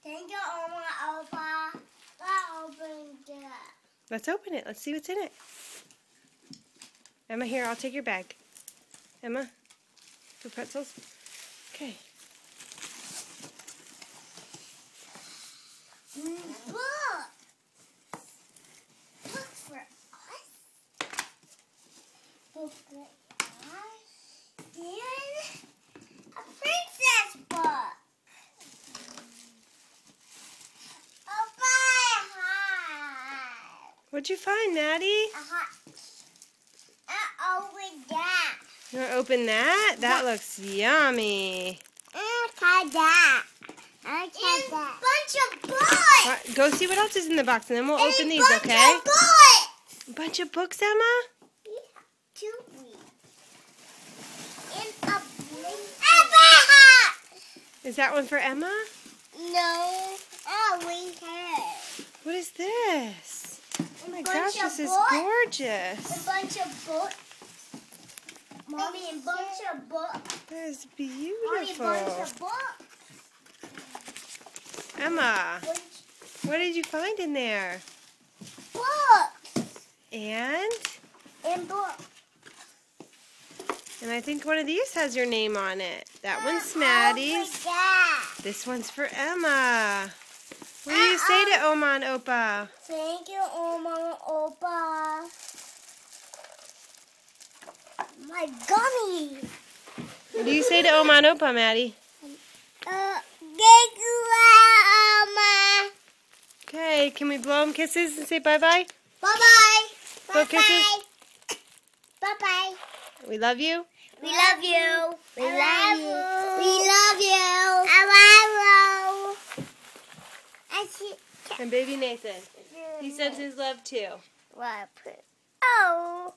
Thank you, Oma, Opa. Let's open it. Let's open it. Let's see what's in it. Emma, here, I'll take your bag. Emma, for pretzels. Okay. Look! Look for us. Look for us. And a princess book. Oh, bye. Hi. What'd you find, Maddie? Open that. You want to open that? That looks yummy. Look at that. Look at that. Bunch of books. Right, go see what else is in the box, and then we'll open these, okay? Bunch of books. A bunch of books, Emma? Yeah, 2 weeks. And a Emma! Is that one for Emma? No. Oh, we have. What is this? Oh my gosh, this is books. gorgeous. A bunch of books. Mommy, a bunch of books. That is Mommy, a beautiful. bunch of books. Emma, what did you find in there? Books. And Books. And I think one of these has your name on it. That one's Maddie's. This one's for Emma. What do you say to Oma and Opa? Thank you, Oma and Opa. My gummy. What do you say to Oma and Opa, Maddie? Thank you, Oma. Okay, can we blow them kisses and say bye-bye? Bye-bye. Blow kisses. Bye-bye. We love you. We love you. We love you. We love you. I love you. And baby Nathan. He sends his love too. Oh.